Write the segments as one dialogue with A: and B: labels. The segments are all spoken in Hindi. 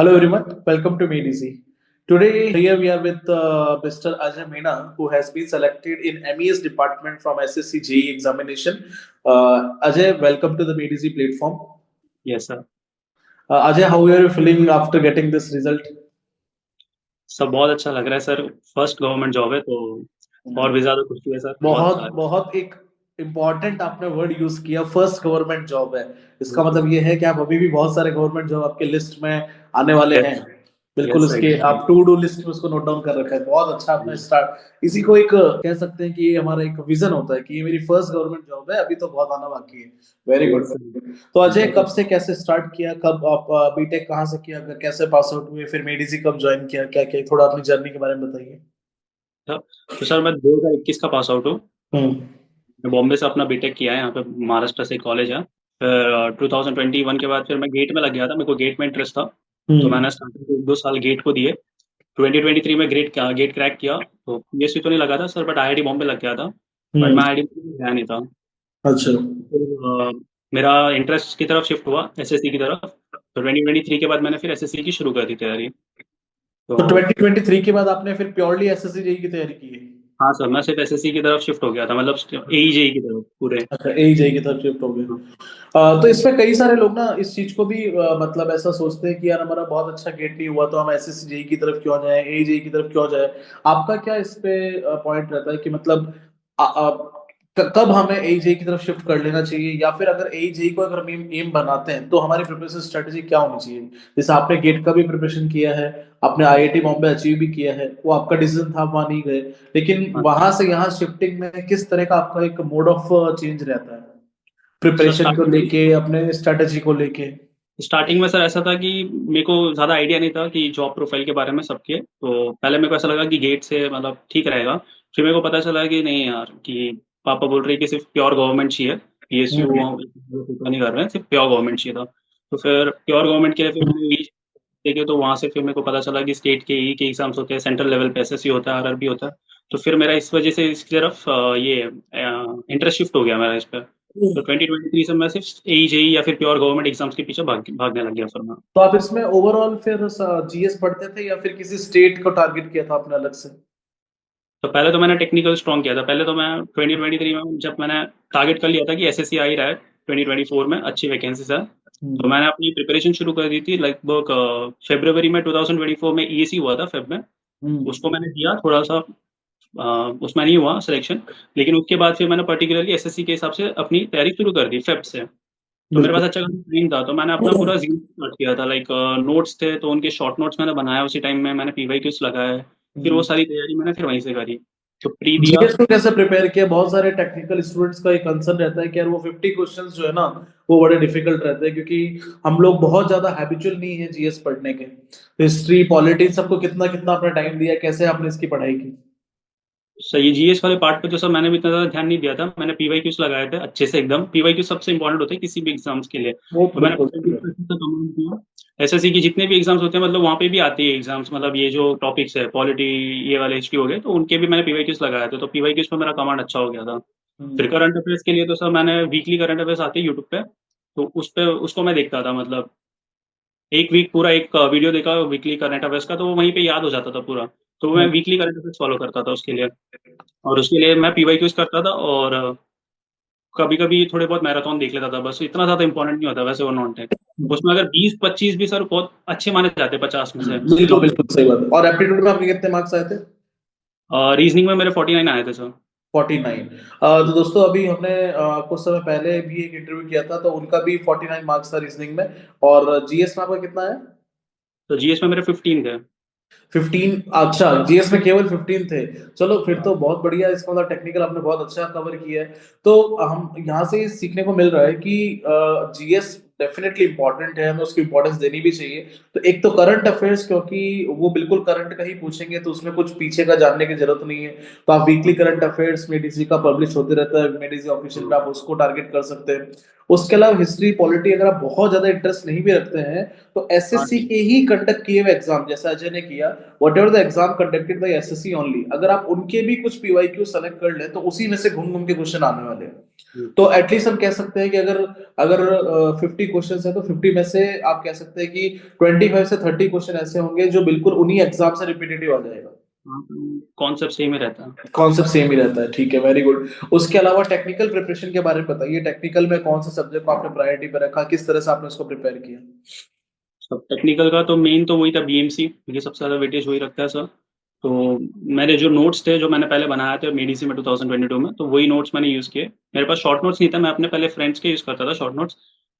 A: Hello everyone, welcome to MeDC. Today here we are with Mr. Ajay Meena, who has been selected in MES department from SSC JEE examination. Ajay, welcome to the MeDC platform.
B: Yes, sir.
A: Ajay, how are you feeling after getting this result?
B: सब बहुत अच्छा लग रहा है सर। फर्स्ट गवर्नमेंट जॉब है तो और भी ज्यादा खुशी है सर। बहुत अच्छा
A: बहुत
B: लग
A: बहुत एक इम्पॉर्टेंट आपने वर्ड यूज किया, फर्स्ट गवर्नमेंट जॉब है। इसका मतलब ये है कि आप अभी भी बहुत सारे गवर्नमेंट जॉब आपके लिस्ट में आने वाले
B: रहा है।
A: हैं। बिल्कुल,
B: यस सर,
A: उसके
B: एग्जैक्टली।
A: आप टू डू लिस्ट में उसको नोट डाउन कर रखा है। बहुत अच्छा आपने स्टार्ट, इसी को एक कह सकते हैं कि ये हमारा एक विजन होता है कि ये मेरी फर्स्ट गवर्नमेंट जॉब है, अभी तो बहुत आना बाकी है। Very good.
B: यस सर,
A: तो अजय, कब
B: एग्जैक्टली।
A: से कैसे स्टार्ट किया, कब आप बीटेक कहाँ से किया, कैसे पास आउट हुए, फिर मेडिसी कब ज्वाइन किया, क्या क्या, थोड़ा अपनी जर्नी के बारे में बताइए।
B: तो सर मैं 2021 का पास आउट हूँ।
A: हम्म।
B: मैं बॉम्बे से अपना बीटेक किया है, यहाँ पे महाराष्ट्र से कॉलेज है। फिर 2021 के बाद फिर मैं गेट में लग गया था, मेरे को गेट में इंटरेस्ट था। तो
A: हम्म।
B: मैंने स्टार्टिंग के 2 साल गेट को दिए। 2023 में गेट क्रैक किया तो पीएससी तो नहीं लगा था सर, बट आईआईटी बॉम्बे लग गया था। बट
A: हम्म।
B: मैं आईआईटी में गया नहीं था।
A: अच्छा।
B: फिर मेरा इंटरेस्ट की तरफ शिफ्ट हुआ, एसएससी की तरफ। तो 2023 के बाद मैंने फिर एसएससी की शुरू कर दी तैयारी।
A: तो
B: तो
A: 2023 के बाद आपने फिर प्योरली एसएससी जेई की तैयारी की है?
B: हाँ सर, मैं सिर्फ एसएससी की तरफ शिफ्ट हो गया था, मतलब एईजेई की तरफ पूरे।
A: अच्छा, एई जेई की तरफ शिफ्ट हो गए। तो इसमें कई सारे लोग ना इस चीज को भी मतलब ऐसा सोचते हैं कि यार हमारा बहुत अच्छा गेट नहीं हुआ तो हम एसएससी जेई की तरफ क्यों जाएं, एई जेई की तरफ क्यों जाएं। आपका क्या इस पे पॉइंट रहता है कि मतलब आ, आ, कब हमें एई जेई की तरफ शिफ्ट कर लेना चाहिए, या फिर अगर एई जेई को अगर हम एम बनाते हैं तो हमारी प्रिपरेशन स्ट्रेटेजी क्या होनी चाहिए? जैसे आपने गेट का भी प्रिपरेशन किया है, आपने आईआईटी बॉम्बे अचीव भी किया है, वो आपका डिसीजन था, आप वहां नहीं गए, लेकिन
B: हाँ
A: वहां से यहाँ शिफ्टिंग में किस तरह का आपका एक मोड ऑफ चेंज रहता है,
B: सर,
A: प्रिपरेशन को लेके, अपने स्ट्रेटेजी को लेके?
B: स्टार्टिंग में सर ऐसा था कि मेरे को ज़्यादा आइडिया नहीं था कि जॉब प्रोफाइल के बारे में सबके। तो पहले मेरे को ऐसा लगा कि गेट से मतलब ठीक रहेगा। फिर मेरे को पता चला कि नहीं यार, कि पापा बोल रहे हैं कि सिर्फ प्योर गवर्नमेंट चाहिए, पीएसयू
A: हम्म।
B: नहीं कर रहे हैं, सिर्फ प्योर गवर्नमेंट चाहिए था। तो फिर प्योर गवर्नमेंट के लिए फिर मैंने देखे, तो वहाँ से फिर मेरे को पता चला कि स्टेट के ई के एग्जाम्स होते हैं, सेंट्रल लेवल पे एसएससी होता है, आरआरबी होता है। तो फिर मेरा इस वजह से इसकी तरफ ये इंटरेस्ट शिफ्ट हो गया मेरा इस पर। तो 2023 से मैं सिर्फ एई जेई या फिर प्योर गवर्नमेंट एग्जाम्स के पीछे भागने लग गया फिर मैं।
A: तो आप इसमें ओवरऑल फिर जीएस पढ़ते थे या फिर किसी स्टेट को टारगेट किया था आपने अलग से?
B: तो पहले तो मैंने टेक्निकल स्ट्रॉन्ग किया था। पहले तो मैं 2023 में जब मैंने टारगेट कर लिया था कि एसएससी आ ही रहा है 2024 में, अच्छी वैकेंसीज है। तो
A: हम्म।
B: मैंने अपनी प्रिपरेशन शुरू कर दी थी लगभग फरवरी में 2024 में ईएससी हुआ था फेब में।
A: हम्म।
B: उसको मैंने दिया थोड़ा सा, उसमें नहीं हुआ सिलेक्शन। लेकिन उसके बाद फिर मैंने पर्टिकुलरली एसएससी के हिसाब से अपनी तैयारी शुरू कर दी फेब से। तो मेरे पास
A: बिल्कुल।
B: अच्छा खासा टाइम था, तो मैंने अपना पूरा जीरो स्टार्ट किया था। लाइक नोट्स थे तो उनके शॉर्ट नोट्स मैंने बनाया उसी टाइम में, मैंने पीवाईक्यूज लगाए। फिर वो सारी तैयारी मैंने फिर वहीं से करी। तो प्री दिया।
A: जीएस को कैसे प्रिपेयर किया? बहुत सारे टेक्निकल स्टूडेंट्स का एक कंसर्न रहता है कि यार वो 50 क्वेश्चंस जो है ना, वो बड़े डिफिकल्ट रहते हैं, क्योंकि हम लोग बहुत ज्यादा हैबिचुअल नहीं है जीएस पढ़ने के। हिस्ट्री, पॉलिटिक्स, सबको कितना कितना आपने टाइम दिया, कैसे आपने इसकी पढ़ाई की?
B: सही, जीएस वाले पार्ट पे तो सर मैंने भी इतना ज्यादा ध्यान नहीं दिया था। मैंने पीवाईक्यूज लगाए थे अच्छे से एकदम। पीवाईक्यू सबसे इंपॉर्टेंट होते हैं किसी भी एग्जाम्स के लिए।
A: वो
B: तो मैंने
A: बिल्कुल सही
B: पीवाईक्यूज
A: है।
B: पे अच्छे से कमांड किया। एसएससी की जितने भी एग्जाम्स होते हैं, मतलब वहाँ पे भी आती है एग्जाम्स, मतलब ये जो टॉपिक्स है पॉलिटी, ये वाले हिस्ट्री हो गए, तो उनके भी मैंने पीवाईक्यूज लगाए थे। तो पीवाईक्यूज पे मेरा कमांड अच्छा हो गया था। फिर
A: हम्म।
B: करंट अफेयर्स के लिए तो सर मैंने वीकली करंट अफेयर्स आते हैं यूट्यूब पे, तो उस पे उसको मैं देखता था। मतलब एक वीक पूरा एक वीडियो देखा वीकली करंट अफेयर्स का, तो वो वहीं पे याद हो जाता था पूरा। तो मैं
A: हम्म।
B: वीकली करंट अफेयर्स फॉलो करता था उसके लिए। और उसके लिए मैं पीवाईक्यूज करता था, और कभी कभी थोड़े बहुत मैराथन देख लेता था। बस इतना ज्यादा इंपॉर्टेंट नहीं होता वैसे वो नॉन टेक। उसमें अगर 20-25 भी सर बहुत अच्छे माने जाते हैं 50 में से।
A: बिल्कुल बिल्कुल सही बात है। और एप्टीट्यूड में आपके कितने मार्क्स आए थे?
B: रीजनिंग में मेरे 49 आए थे सर।
A: 49। तो दोस्तों, अभी हमने कुछ समय पहले भी एक इंटरव्यू किया था, तो उनका भी 49 मार्क्स था रीजनिंग में। और जीएस में आपका कितना है?
B: तो जीएस में मेरे 15 थे।
A: 15? अच्छा, जीएस में केवल 15 थे। चलो फिर तो बहुत बढ़िया। इसका मतलब टेक्निकल आपने बहुत अच्छा कवर किया है। तो हम यहाँ से सीखने को मिल रहा है कि जीएस डेफिनेटली इंपॉर्टेंट है, हमें उसकी इंपॉर्टेंस देनी भी चाहिए। तो एक तो करंट अफेयर्स, क्योंकि वो बिल्कुल करंट का ही पूछेंगे, तो उसमें कुछ पीछे का जानने की जरूरत नहीं है। तो आप वीकली करंट अफेयर्स मेडिसी का पब्लिश होते रहता है, मेडिसी ऑफिशियल पे आप उसको टारगेट कर सकते हैं। उसके अलावा हिस्ट्री पॉलिटी अगर आप बहुत ज्यादा इंटरेस्ट नहीं भी रखते हैं तो
B: हाँ
A: एसएससी
B: ठीक।
A: के ही कंडक्ट किए हुए एग्जाम जैसे अजय ने किया, what ever the exam conducted by SSC only, अगर आप उनके भी कुछ पीवाईक्यू सेलेक्ट कर लें तो उसी में से घूम घूम के क्वेश्चन आने वाले हैं। तो एटलीस्ट हम कह सकते हैं कि अगर अगर 50 क्वेश्चन है तो 50 में से आप कह सकते हैं कि 25 से 30 क्वेश्चन ऐसे होंगे जो बिल्कुल उन्हीं एग्जाम से रिपीटेटिव आ जाएगा।
B: हाँ, कॉन्सेप्ट सेम ही रहता है।
A: कॉन्सेप्ट सेम ही रहता है, ठीक है, वेरी गुड। उसके अलावा टेक्निकल प्रिपरेशन के बारे में बताइए, टेक्निकल में कौन से सब्जेक्ट को आपने प्रायोरिटी पे रखा, किस तरह से आपने उसको प्रिपेयर किया?
B: सब टेक्निकल का तो मेन तो वही था, बीएमसी, क्योंकि सबसे ज़्यादा वेटेज वही रखता है सर। तो मेरे जो नोट्स थे जो मैंने पहले बनाए थे मेडीसी में 2022 में, तो वही नोट्स मैंने यूज़ किए। मेरे पास शॉर्ट नोट्स नहीं था, मैं अपने पहले फ्रेंड्स के यूज़ करता था शॉर्ट नोट्स।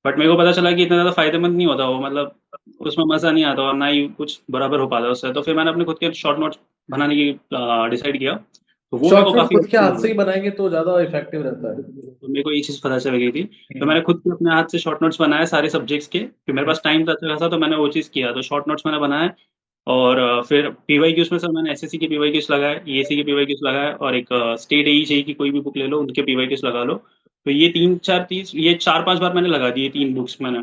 B: बट मेरे को पता चला कि इतना ज़्यादा फायदेमंद नहीं होता वो, मतलब उसमें मज़ा नहीं आता और ना ही कुछ बराबर हो पाता उससे। तो फिर मैंने अपने खुद के शॉर्ट नोट्स बनाने की डिसाइड किया, तो वो मेरे
A: शॉर्ट
B: को
A: नोट
B: काफ़ी
A: खुद के
B: हेल्पफुल
A: हाथ से
B: हुआ।
A: ही बनाएंगे तो ज्यादा इफेक्टिव रहता है।
B: तो मेरे को ये चीज़ पता चल गई थी, तो
A: हम्म।
B: मैंने खुद से अपने हाथ से शॉर्ट नोट्स बनाए सारे सब्जेक्ट्स के, फिर मेरे पास टाइम था अच्छा खासा, तो मैंने वो चीज़ किया, तो शॉर्ट नोट्स मैंने बनाए। और फिर पीवाईक्यूज में सर मैंने एसएससी के पीवाईक्यूज लगाए, ईएसी के पीवाईक्यूज लगाए, और एक स्टेट एई जेई की कोई भी बुक ले लो उनके पीवाईक्यूज लगा लो। तो ये ये 4-5 बार मैंने लगा दिए, 3 बुक्स मैंने।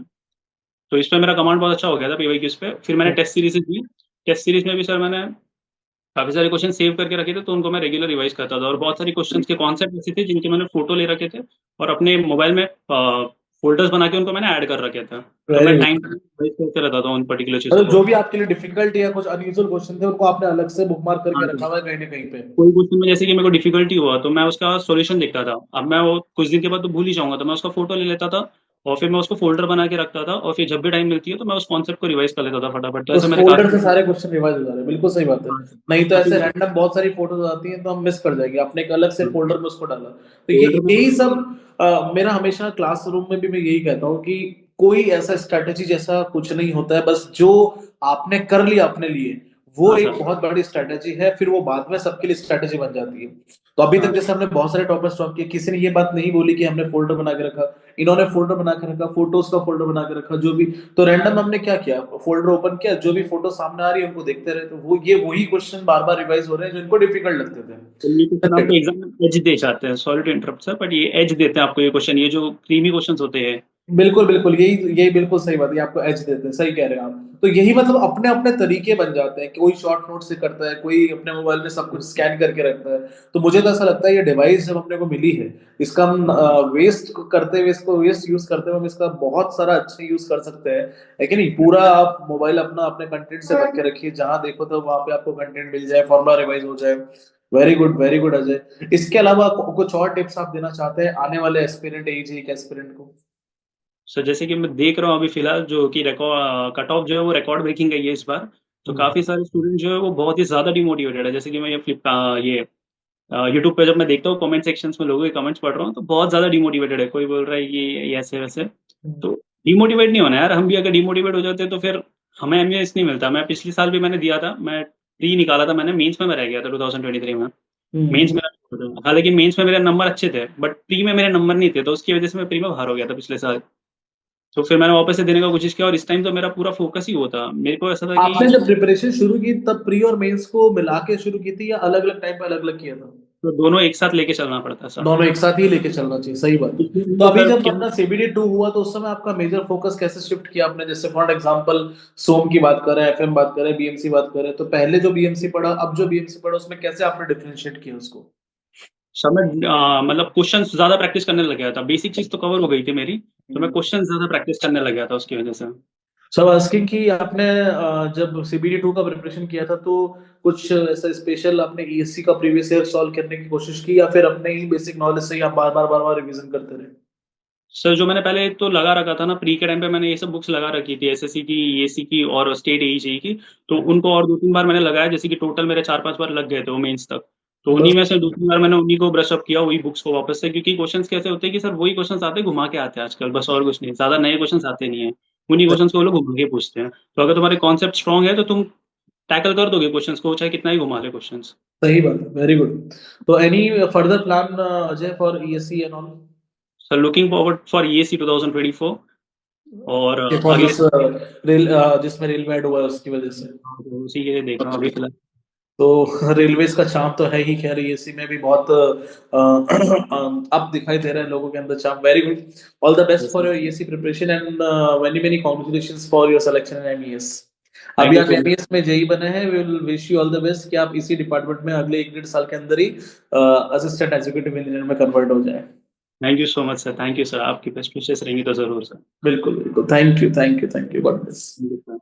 B: तो इस पे मेरा कमांड बहुत अच्छा हो गया था पीवाईक्यूज पे। फिर मैंने टेस्ट सीरीज दी, टेस्ट सीरीज में भी सर मैंने काफी सारे क्वेश्चन सेव करके रखे थे, तो उनको मैं रेगुलर रिवाइज करता था, और बहुत सारे क्वेश्चंस के कॉन्सेप्ट ऐसे थे जिनके मैंने फोटो ले रखे थे, और अपने मोबाइल में फोल्डर्स बना के उनको मैंने ऐड कर रखे थे। तो
A: वेरी
B: मैं टाइम
A: गुड।
B: रिवाइज करते रहता था उन पर्टिकुलर चीज़ों
A: मतलब
B: को।
A: जो भी आपके लिए डिफिकल्ट या कुछ अनयूजुअल क्वेश्चन थे उनको आपने अलग से बुकमार्क
B: हाँ
A: करके
B: जी।
A: रखा हुआ है कहीं ना कहीं पे।
B: कोई क्वेश्चन में जैसे कि मेरे को डिफिकल्टी हुआ तो मैं उसका सॉल्यूशन देखता था, अब मैं वो कुछ दिन के बाद तो भूल ही जाऊंगा, तो मैं उसका फोटो ले लेता था, और फिर मैं उसको फोल्डर बना के रखता था, और फिर जब भी टाइम मिलती है तो मैं उस कॉन्सेप्ट को रिवाइज कर लेता था फटाफट। तो ऐसे
A: उस
B: मैंने
A: फोल्डर से
B: काफी।
A: सारे क्वेश्चन रिवाइज हो जा रहे हैं, बिल्कुल सही बात है।
B: हाँ,
A: नहीं तो
B: काफी
A: ऐसे
B: मेरे
A: रैंडम बहुत सारी फोटोज आती हैं तो हम मिस कर जाएंगे, आपने एक अलग से फोल्डर में उसको डाला। तो ये
B: फोल्डर में।
A: यही सब मेरा हमेशा क्लासरूम में भी मैं यही कहता हूँ कि कोई ऐसा स्ट्रेटेजी जैसा कुछ नहीं होता है, बस जो आपने कर लिया अपने लिए वो
B: हाँ
A: एक
B: सर।
A: बहुत बड़ी स्ट्रेटेजी है, फिर वो बाद में सबके लिए स्ट्रेटेजी बन जाती है। तो अभी तक
B: हाँ
A: जैसे हमने बहुत सारे टॉपर्स टॉप किए, किसी ने ये बात नहीं बोली कि हमने फोल्डर बना के रखा, इन्होंने फोल्डर बना के रखा, फोटोज का फोल्डर बना के रखा, जो भी। तो रैंडम हमने क्या किया, फोल्डर ओपन किया, जो भी फोटो सामने आ रही है उनको देखते रहे, तो वो ये वही क्वेश्चन बार बार रिवाइज हो रहे हैं जो इनको डिफिकल्ट लगते
B: तो ये क्वेश्चन
A: थे।
B: आपको एग्जाम में एज दे जाते हैं, sorry to interrupt sir, but ये एज देते हैं आपको ये क्वेश्चन, ये जो क्रीमी क्वेश्चंस होते हैं।
A: बिल्कुल बिल्कुल, यही यही बिल्कुल सही बात है, आपको एज देते हैं, सही कह रहे हैं आप। तो यही मतलब अपने अपने तरीके बन जाते हैं, कोई शॉर्ट नोट से करता है, कोई अपने मोबाइल में सब कुछ स्कैन करके रखता है। तो मुझे तो ऐसा लगता है ये डिवाइस जब अपने को मिली है, इसका हम वेस्ट करते हुए, इसको वेस्ट यूज करते हुए हम इसका बहुत सारा अच्छा यूज कर सकते हैं। है कि नहीं? पूरा आप मोबाइल अपना अपने कंटेंट से भर के रखिए, जहां देखो तो वहां पे आपको कंटेंट मिल जाए, फॉर्मुला रिवाइज हो जाए। Very good Ajay. इसके अलावा कुछ और टिप्स आप देना चाहते हैं आने वाले एस्पिरेंट एजी के एस्पिरेंट को?
B: सर जैसे कि मैं देख रहा हूँ अभी फिलहाल जो कि रिकॉर्ड कट ऑफ जो है वो रिकॉर्ड ब्रेकिंग गई है इस बार। तो काफी सारे स्टूडेंट जो है वो बहुत ही ज्यादा डिमोटिवेटेड है, जैसे कि मैं ये यूट्यूब पे जब मैं देखता हूँ कमेंट सेक्शंस में लोगों के कमेंट्स पढ़ रहा हूँ, तो बहुत ज्यादा डिमोटिवेटेड है, कोई बोल रहा है ये ऐसे वैसे। तो डिमोटिवेट नहीं होना यार, हम भी अगर डिमोटिवेट हो जाते तो फिर हमें एमएस नहीं मिलता। मैं पिछले साल भी मैंने दिया था, मैं प्री निकाला था मैंने, मेंस में मैं रह गया था 2023 में। मेंस
A: हम्म।
B: मेरा, हालांकि मेंस में मेरे नंबर अच्छे थे बट प्री में मेरे नंबर नहीं थे, तो उसकी वजह से मैं प्री में बाहर हो गया था पिछले साल। तो फिर मैंने वापस से देने का कोशिश किया, और इस टाइम तो मेरा पूरा फोकस ही वो था, मेरे को ऐसा था कि
A: आपने जब प्रिपरेशन शुरू की तब प्री और मेंस को मिला के शुरू की थी या अलग अलग टाइम पे अलग अलग किया था?
B: तो दोनों एक साथ लेके चलना पड़ता था।
A: दोनों एक साथ ही लेके चलना चाहिए, सही बात है।
B: इसलिए
A: तो
B: मैंने
A: अभी
B: सर
A: जब
B: क्या।
A: अपना सीबीडी 2 हुआ तो उस समय आपका मेजर फोकस कैसे शिफ्ट किया आपने? जैसे फॉर एग्जांपल सोम की बात करें, एफएम बात करें, बीएमसी बात करें, तो पहले जो बीएमसी पढ़ा, अब जो बीएमसी पढ़ा, उसमें कैसे आपने डिफरेंशिएट किया उसको?
B: सर मैं मतलब क्वेश्चन ज्यादा प्रैक्टिस करने लग गया था, बेसिक चीज तो कवर हो गई थी मेरी, तो मैं क्वेश्चन ज्यादा प्रैक्टिस करने लग गया था उसकी वजह से।
A: सब आस्किंग कि आपने जब सीबीडी 2 का प्रिपरेशन किया था तो कुछ ऐसा स्पेशल आपने ईएससी का प्रीवियस ईयर सॉल्व करने की कोशिश की या फिर अपने ही बेसिक नॉलेज से ही आप बार बार रिवीजन करते रहे?
B: सर जो मैंने पहले तो लगा रखा था ना, प्री के टाइम पे मैंने ये सब बुक्स लगा रखी थी, एसएससी की, ईएससी की और स्टेट एई की। तो उनको और 2-3 बार मैंने लगाया, जैसे कि टोटल मेरे 4-5 बार लग गए थे वो मेंस तक। तो उन्हीं
A: बस।
B: में से 2-3 बार मैंने उन्हीं को ब्रश अप किया, वही बुक्स को वापस से, क्योंकि क्वेश्चंस कैसे होते हैं कि सर वही क्वेश्चंस आते हैं घुमा के आते हैं आजकल, बस और कुछ नहीं, ज्यादा नए क्वेश्चंस आते नहीं है। उन्हीं क्वेश्चंस को वो लोग घुमा के पूछते हैं, तो अगर तुम्हारे कॉन्सेप्ट स्ट्रॉन्ग है तो तुम टैकल कर दोगे क्वेश्चंस को, चाहे कितना ही घुमा ले क्वेश्चंस।
A: सही बात है, वेरी गुड। तो any further plan Ajay for ESC and all?
B: Sir looking forward for ESC 2024, और
A: फॉर
B: अगले
A: दिस रेल जिसमें रेलवे ऐड हुआ है उसकी वजह से?
B: तो उसी के लिए देख रहा हूँ अभी फिलहाल।
A: तो रेलवेज का चाम तो है ही, खैर ईएससी में भी बहुत अब दिखाई दे रहा है लोगों के अंदर चाम। Very good, all the best for your ESC preparation and many many congratulations for your selection in MES. अभी
B: थैंक यू
A: आप
B: सो मच।
A: एमईएस में जेई बने हैं, we will wish you all the best कि आप इसी डिपार्टमेंट में अगले 1 1.5 साल के अंदर ही असिस्टेंट एग्जीक्यूटिव इंजीनियर में कन्वर्ट हो जाए।
B: Thank you so much sir, thank you sir, आपकी बेस्ट विशेस रहेंगी तो जरूर सर।
A: बिल्कुल बिल्कुल, thank you thank you thank you, God bless.
B: Thank you sir.